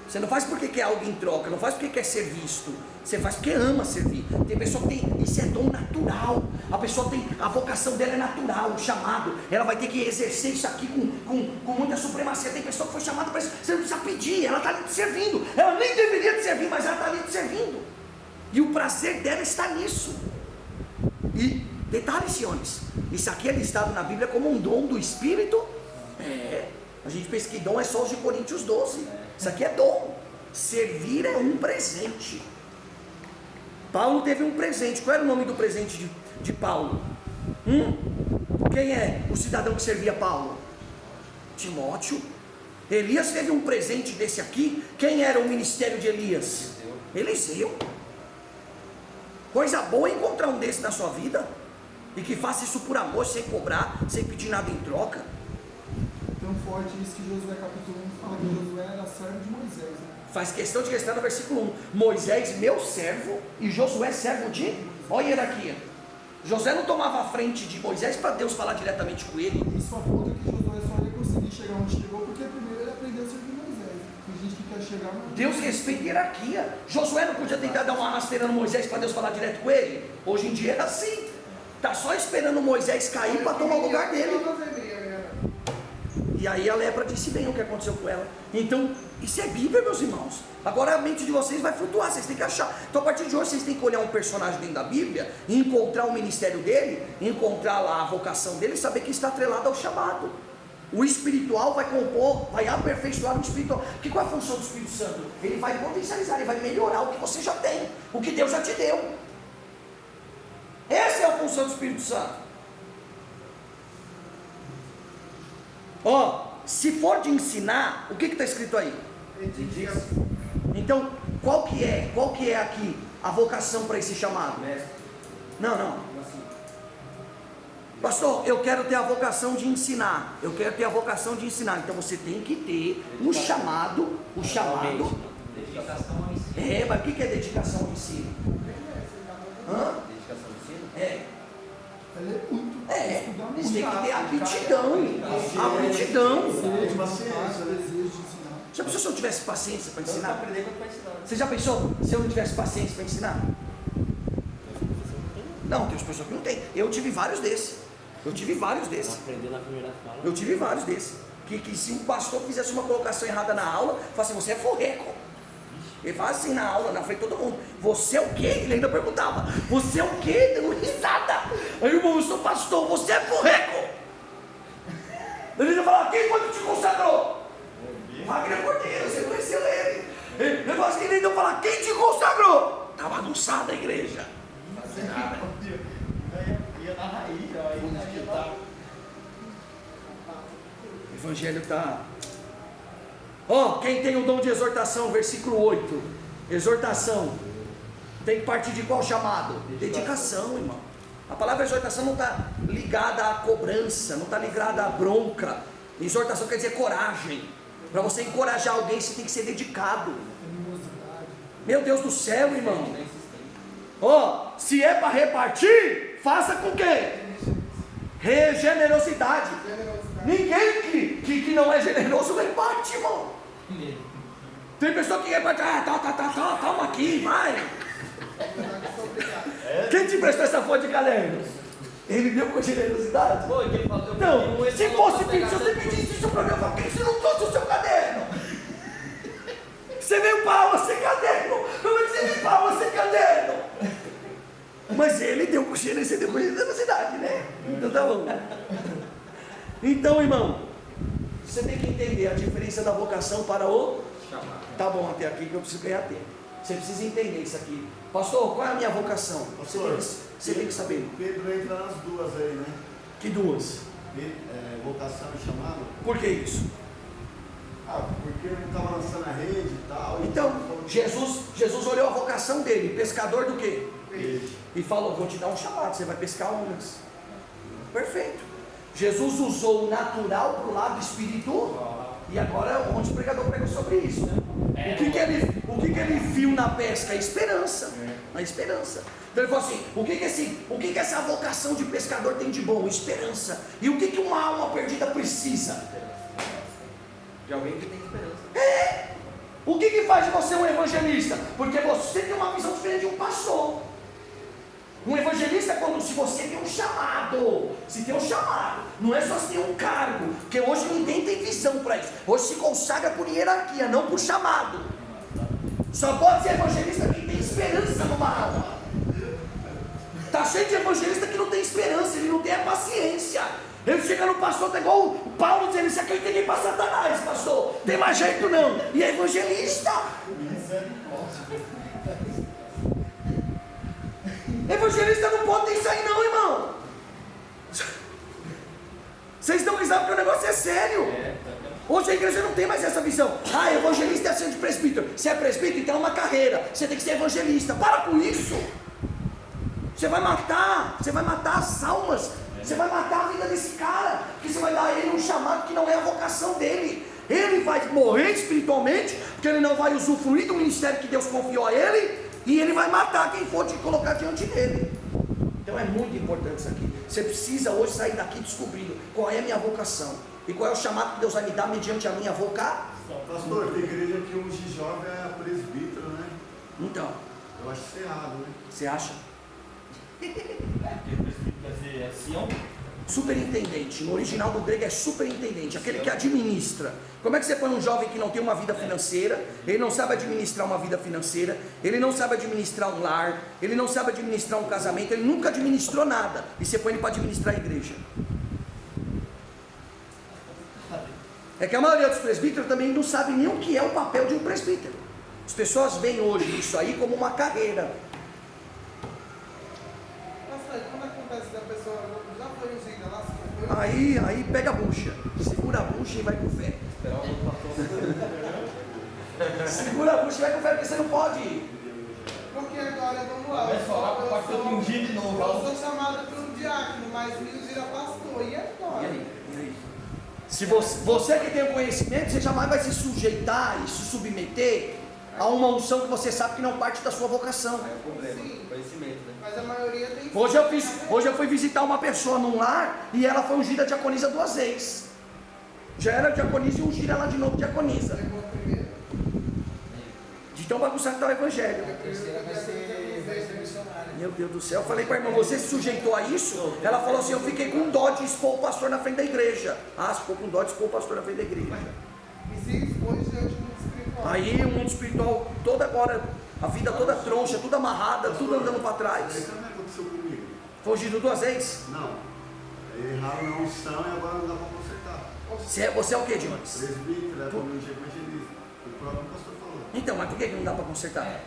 Você não faz porque quer algo em troca, não faz porque quer ser visto. Você faz porque ama servir. Tem pessoa que tem, isso é dom natural. A pessoa tem, a vocação dela é natural, o chamado. Ela vai ter que exercer isso aqui com muita supremacia. Tem pessoa que foi chamada para isso. Você não precisa pedir, ela está ali te servindo. Ela nem deveria te servir, mas ela está ali te servindo. E o prazer dela está nisso. E detalhe, senhores, isso aqui é listado na Bíblia como um dom do Espírito. A gente pensa que dom é só os de Coríntios 12. Isso aqui é dom. Servir é um presente. Paulo teve um presente. Qual era o nome do presente de Paulo? Quem é o cidadão que servia Paulo? Timóteo. Elias teve um presente desse aqui. Quem era o ministério de Elias? Eliseu. Coisa boa encontrar um desse na sua vida. E que faça isso por amor, sem cobrar, sem pedir nada em troca. Tão forte isso que Josué capítulo 1 fala que Josué era servo de Moisés, né? Faz questão de ressaltar no versículo 1. Moisés, meu servo, e Josué, servo de... Olha a hierarquia. Josué não tomava a frente de Moisés para Deus falar diretamente com ele. Isso aponta que Josué só ia conseguir chegar onde chegou porque primeiro ele aprendeu a servir Moisés. Tem gente que quer chegar... Deus respeita a hierarquia. Josué não podia tentar dar uma rasteira no Moisés para Deus falar direto com ele? Hoje em dia é assim. Está só esperando Moisés cair para tomar o lugar dele. E aí a lepra disse bem o que aconteceu com ela. Então, isso é Bíblia, meus irmãos. Agora a mente de vocês vai flutuar, vocês têm que achar. Então a partir de hoje vocês têm que olhar um personagem dentro da Bíblia, encontrar o ministério dele, encontrar lá a vocação dele e saber que está atrelado ao chamado. O espiritual vai compor, vai aperfeiçoar o espiritual. Porque qual é a função do Espírito Santo? Ele vai potencializar, ele vai melhorar o que você já tem, o que Deus já te deu. Essa é a função do Espírito Santo. Se for de ensinar, o que está escrito aí? Então, qual que é aqui a vocação para esse chamado? Não. Pastor, eu quero ter a vocação de ensinar. Então você tem que ter um chamado. Dedicação ao ensino. Mas o que é dedicação ao ensino? Dedicação ao ensino? Ele é muito. Eles têm que ter aptidão. Já pensou se eu tivesse paciência para ensinar? Você já pensou se eu não tivesse paciência para ensinar? Não, tem pessoas que não tem. Eu tive vários desses. Aprender na primeira fala. Eu tive vários desses. Que se um pastor fizesse uma colocação errada na aula, fala assim, você é forreco. Ele fala assim na aula, na frente de todo mundo. Você é o quê? Ele ainda perguntava. Você é o quê? Dando risada. Aí, irmão, eu sou pastor, você é forreco. Ele ainda fala, quem foi que te consagrou? Wagner Cordeiro, você conheceu ele. Ele fala assim, ele ainda fala, quem te consagrou? Tá bagunçada a igreja. Ia na raiz, ó. O evangelho está... quem tem o dom de exortação, versículo 8. Exortação. Tem que partir de qual chamado? Dedicação, irmão. A palavra exortação não está ligada à cobrança, não está ligada à bronca. Exortação quer dizer coragem. Para você encorajar alguém, você tem que ser dedicado. Meu Deus do céu, irmão. Se é para repartir, faça com quem? Generosidade. Ninguém que não é generoso reparte, irmão. Tem pessoa que reparte, toma aqui, vai. Quem te prestou essa folha de caderno? Ele deu com generosidade? Não, se fosse pedir, se você pedisse isso para mim, eu falo, por que você não trouxe o seu caderno? Você veio para aula sem caderno. Como é que você veio para aula sem caderno? Mas ele deu com generosidade, né? Então tá bom. Então, irmão, você tem que entender a diferença da vocação para o chamado. Tá bom até aqui que eu preciso ganhar tempo. Você precisa entender isso aqui. Pastor, qual é a minha vocação? Você tem que saber. Pedro entra nas duas aí, né? Que duas? Vocação e chamado. Por que isso? Porque ele não estava lançando a rede e tal. Então, Jesus olhou a vocação dele, pescador do quê? Peixe. E falou, vou te dar um chamado, você vai pescar ondas. Perfeito. Jesus usou o natural para o lado espiritual. E agora onde o pregador pregou sobre isso, né? O que ele viu na pesca? A esperança. A esperança. Então ele falou assim: o que essa vocação de pescador tem de bom? Esperança. E o que uma alma perdida precisa? De alguém que tem esperança. O que faz de você um evangelista? Porque você tem uma visão diferente de um pastor. Um evangelista é quando se você tem um chamado. Se tem um chamado, não é só se tem um cargo, porque hoje ninguém tem visão para isso. Hoje se consagra por hierarquia, não por chamado. Só pode ser evangelista quem tem esperança numa alma. Está cheio de evangelista que não tem esperança, ele não tem a paciência. Ele chega no pastor, tá igual o Paulo dizendo: isso aqui eu entendi para Satanás, pastor. Tem mais jeito não. E é evangelista. Evangelista não pode ter isso aí não, irmão. Vocês estão risados porque o negócio é sério. Hoje a igreja não tem mais essa visão. Ah, evangelista é assim de presbítero. Se é presbítero, então é uma carreira. Você tem que ser evangelista. Para com isso. Você vai matar as almas. Você vai matar a vida desse cara. Porque você vai dar a ele um chamado que não é a vocação dele. Ele vai morrer espiritualmente, porque ele não vai usufruir do ministério que Deus confiou a ele. E ele vai matar quem for te colocar diante dele. Então é muito importante isso aqui. Você precisa hoje sair daqui descobrindo qual é a minha vocação e qual é o chamado que Deus vai me dar mediante a minha vocação. Pastor, tem igreja que um jovem é presbítero, né? Então, Eu acho isso errado, né? você acha? Quer dizer, Superintendente, no original do grego é superintendente, aquele que administra. Como é que você põe um jovem que não tem uma vida financeira? Ele não sabe administrar uma vida financeira, ele não sabe administrar um lar, ele não sabe administrar um casamento, ele nunca administrou nada. E você põe ele para administrar a igreja. É que a maioria dos presbíteros também não sabe nem o que é o papel de um presbítero. As pessoas veem hoje isso aí como uma carreira. Nossa, quando acontece da pessoa, já foi ungida lá, se não foi? Aí pega a bucha, segura a bucha e vai com fé. Esperar o pastor. Segura a bucha e vai com fé, porque você não pode ir. Porque agora, vamos lá, Vai falar com o pastor que ungido de novo. eu sou chamado pelo diácono, mas me ungir a pastor, e agora? E aí? Se você que tem o conhecimento, você jamais vai se sujeitar e se submeter a uma unção que você sabe que não parte da sua vocação. É o problema, Sim. conhecimento, né? Mas a maioria tem... Hoje eu fui visitar uma pessoa num lar e ela foi ungida diaconisa 2 vezes. Já era diaconisa e ungiram ela de novo diaconisa. Pegou a primeira, De tão bagunçado que está o evangelho. A terceira vai ser missionária. Meu Deus do céu, eu falei para a irmã: você se sujeitou a isso? Ela falou assim: eu fiquei com dó de expor o pastor na frente da igreja. Ah, ficou com dó de expor o pastor na frente da igreja. e se expôs diante do espiritual. Aí o mundo espiritual, toda agora, a vida toda troncha, tudo amarrada, tudo andando para trás. Isso não aconteceu comigo. Foi ungido 2 vezes. Não. Erraram na unção e agora não dá para consertar. Você é o que, Dimas? Presbítero, é como evangelista. O próprio pastor falou. Então, mas por que não dá para consertar?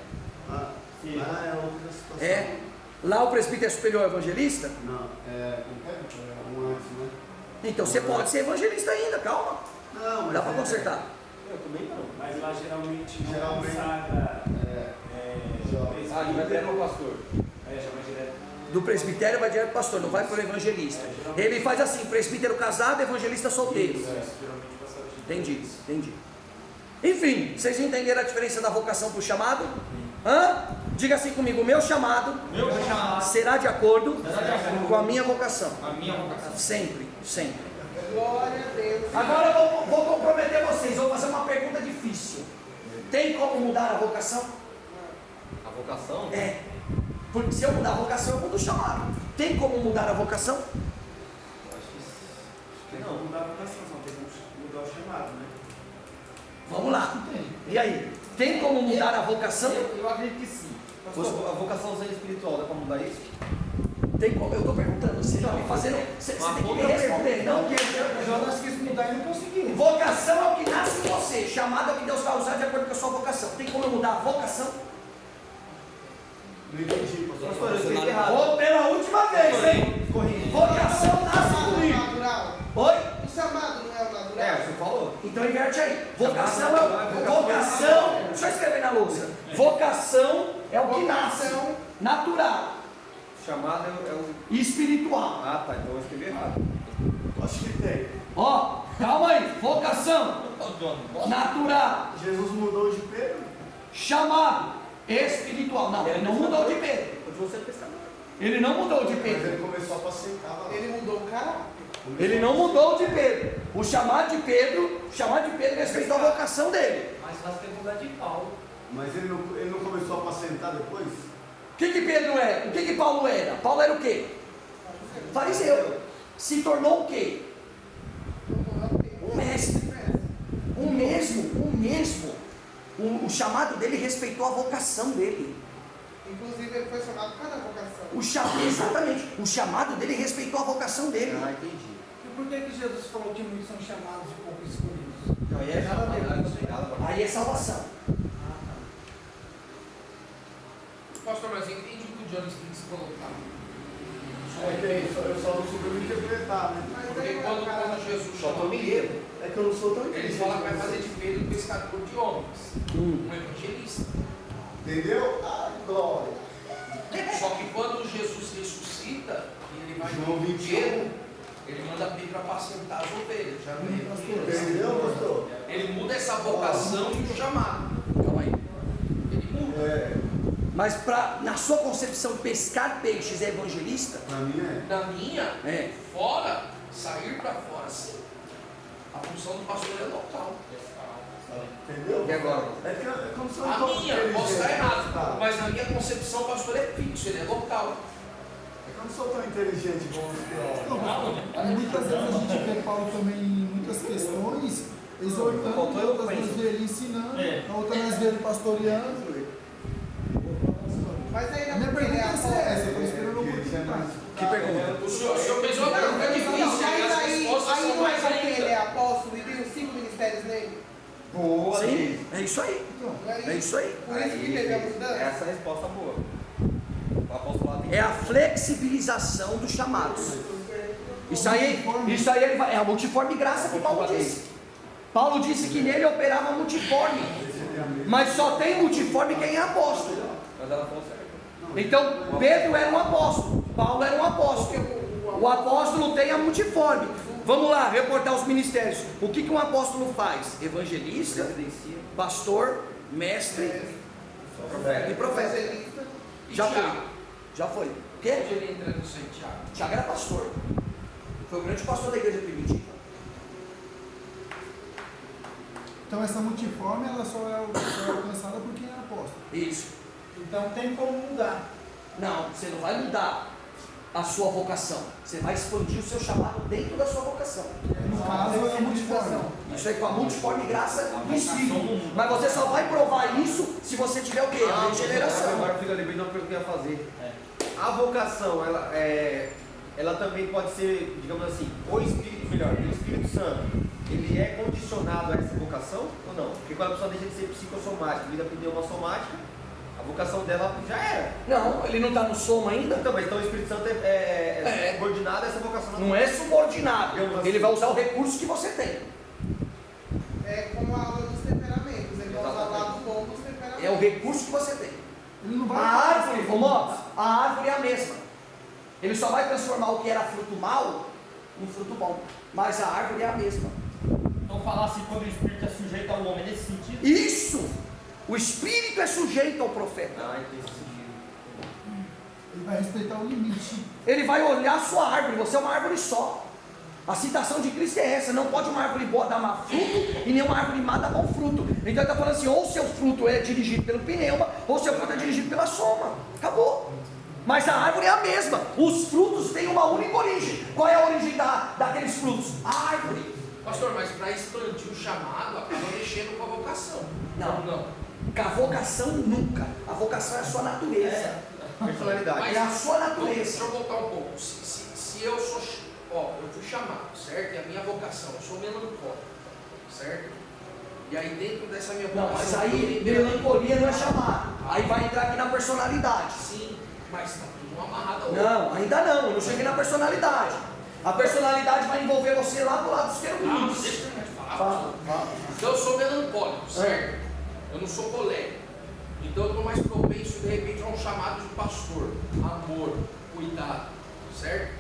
Lá é outra situação. É? Lá o presbítero é superior ao evangelista? Não, um antes, né? Então você pode ser evangelista ainda, calma. Não, mas Dá para consertar. Eu também não. Mas lá geralmente não Geralmente, consagra Ah, vai direto ao pastor. já vai direto. Do presbitério vai direto para o pastor, não vai para o evangelista. Ele faz assim: presbítero casado, evangelista solteiro. Geralmente passa de Entendi. Enfim, vocês entenderam a diferença da vocação para o chamado? Diga assim comigo: meu chamado será de acordo com a minha vocação. Sempre. Glória a Deus. Agora eu vou comprometer vocês, vou fazer uma pergunta difícil. Tem como mudar a vocação? A vocação? É. Porque se eu mudar a vocação, eu mudo o chamado. Tem como mudar a vocação? Tem que mudar a vocação, não tem como mudar o chamado, né? Vamos lá. E aí? Tem como mudar a vocação? Eu acredito que sim. A vocação espiritual, dá para mudar isso? Tem como? Eu estou perguntando, você está me fazendo. Você tem que me responder, não? O Jonas quis mudar e não conseguiu. Vocação é o que nasce em você, chamado é o que Deus vai usar de acordo com a sua vocação. Tem como eu mudar a vocação? Não entendi, pastor. Pastor, eu expliquei errado. Vou pela última vez, hein? Vocação nasce comigo. Natural. Oi? O chamado não é o natural. É, você falou. Então inverte aí. Vocação é vocação. Deixa eu escrever na lousa. Vocação é o que nasce. Vocação. Natural. Chamado é o. E espiritual. Ah, tá. Então eu escrevi errado. Acho que tem. Ó, calma aí, vocação natural, Jesus mudou de Pedro? chamado espiritual. Não, ele não mudou de Pedro. Continua sendo pescador. Ele não mudou de Mas Pedro. ele começou a apacentar lá. Ele mudou o caráter. Ele não mudou de Pedro. O chamado de Pedro respeitou a vocação dele. Mas faz que mudar de Paulo. Mas ele não começou a apacentar depois? O que Pedro era? O que Paulo era? Paulo era o quê? Fariseu. Se tornou o quê? Um mestre. O mesmo. O chamado dele respeitou a vocação dele. Inclusive, ele foi chamado para a vocação. Exatamente. O chamado dele respeitou a vocação dele. Ah, entendi. E por que Jesus falou que muitos são chamados e poucos escolhidos? Não, aí é chamado. Aí é salvação. Pastor, mas eu entendi o que o Johnny Springs colocar. Eu só não soube me interpretar, né? Porque quando Jesus Só tô chama Pedro, mineiro. É que eu não sou tão ele inteligente. fala que vai fazer de Pedro um pescador de homens, um evangelista. Entendeu? Ai, glória. Só que quando Jesus ressuscita, e ele vai João no 21. Pedro, ele manda Pedro apacentar as ovelhas. Já não é Entendeu, pastor? Ele muda essa vocação e o chamado. Calma aí. Ele muda. É, Mas na sua concepção, pescar peixes é evangelista? pra mim é. Na minha, É. fora, sair para fora, sim. A função do pastor é local. Entendeu? E agora? É que é como se eu A não tô minha, posso estar inteligente, errado, tá? mas na minha concepção o pastor é fixo, ele é local. É que eu não sou tão inteligente como os teólogos. E muitas vezes a gente vê Paulo também em muitas questões, exortando, outras nós vê ele ensinando, a outra nós vê ele pastoreando. Mas aí A minha não porque ele pergunta é é essa, apóstolo. eu estou esperando um pouquinho mais. Que pergunta? O senhor fez uma pergunta difícil, e Mas as aí respostas são não é mais porque ele é ainda. apóstolo e tem os 5 ministérios nele? Boa, Sim, é isso aí. Não É isso aí. Por isso que teve a mudança? Essa é a resposta boa. O apostolado tem É a flexibilização dos chamados. Isso aí ele vai, é a multiforme graça que Paulo disse. Paulo disse que nele operava multiforme. Mas só tem multiforme quem é apóstolo. Mas ela falou certo. Então, Pedro era um apóstolo, Paulo era um apóstolo. O apóstolo tem a multiforme. Vamos lá, reportar os ministérios. O que um apóstolo faz? Evangelista, pastor, mestre e profeta. Evangelista. Já foi. Já foi. O quê? Onde ele entra no Santiago? Tiago era pastor. Foi o grande pastor da igreja primitiva. Então essa multiforme ela só é alcançada por quem é apóstolo. Isso. Então tem como mudar. Não, você não vai mudar a sua vocação. Você vai expandir o seu chamado dentro da sua vocação. No caso é a multiforme. Isso aí com a multiforme graça do Espírito. Mas você só vai provar isso se você tiver o quê? A regeneração. Agora fica lembrando de uma pergunta que eu ia fazer. A vocação, ela também pode ser, digamos assim, o Espírito Santo, ele é condicionado a essa vocação ou não? Porque quando a pessoa deixa de ser psicossomática, vida pneumosomática, a vocação dela já era. Não, ele não está no soma ainda. Então, mas então o Espírito Santo é subordinado a essa vocação. Não é subordinado. Digamos assim. Ele vai usar o recurso que você tem. É como a aula dos temperamentos. Ele vai usar o lado bom dos temperamentos. É o recurso que você tem. Ele não A vai árvore, Romota, a árvore é a mesma. Ele só vai transformar o que era fruto mau em fruto bom. Mas a árvore é a mesma. Então falar assim, quando o Espírito é sujeito ao homem nesse sentido. Isso! O Espírito é sujeito ao profeta. Ele vai respeitar o limite. Ele vai olhar a sua árvore, você é uma árvore só. A citação de Cristo é essa: não pode uma árvore boa dar má fruto e nenhuma árvore má dar bom fruto. Então ele está falando assim: ou seu fruto é dirigido pelo pneuma, ou seu fruto é dirigido pela soma. Acabou. Mas a árvore é a mesma. Os frutos têm uma única origem. Qual é a origem daqueles frutos? A árvore. Pastor, mas para expandir o chamado, acaba mexendo com a vocação. Não. Com a vocação nunca. A vocação é a sua natureza. Personalidade. É a sua natureza. Deixa eu voltar um pouco. Se eu sou, eu fui chamado, certo? E a minha vocação, eu sou melancólico, certo? E aí dentro dessa minha vocação... Não, mas aí melancolia não é chamado. Aí vai entrar aqui na personalidade. Sim, mas está tudo amarrado ao Não, ainda não. Eu não cheguei na personalidade. A personalidade vai envolver você lá do lado dos Não, querubins. deixa eu falar. Fala. Então eu sou melancólico, certo? Eu não sou colérico. Então eu estou mais propenso de repente a um chamado de pastor, amor, cuidado, certo?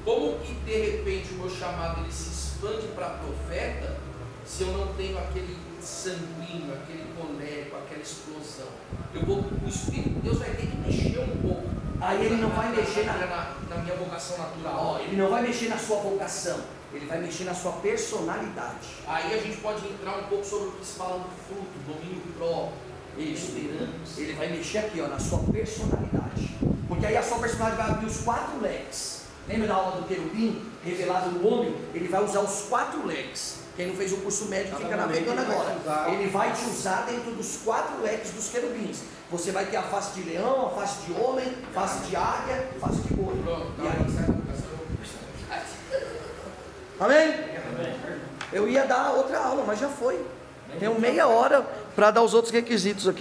Como que de repente o meu chamado ele se expande para profeta, se eu não tenho aquele sanguíneo, aquele colérico, aquela explosão? O Espírito de Deus vai ter que mexer um pouco. Aí ele não vai mexer na minha vocação natural. Ó, ele não vai mexer na sua vocação, ele vai mexer na sua personalidade. Aí a gente pode entrar um pouco sobre o que se fala do fruto, domínio próprio, esperança. Ele vai mexer aqui, ó, na sua personalidade. Porque aí a sua personalidade vai abrir os 4 leques. Lembra da aula do querubim, revelado no homem? Ele vai usar os 4 leques. Quem não fez o curso médio fica navegando agora. Ele vai te usar dentro dos 4 leques dos querubins. Você vai ter a face de leão, a face de homem, face de águia, face de boi. E aí, amém? Eu ia dar outra aula, mas já foi. Tenho meia hora para dar os outros requisitos aqui.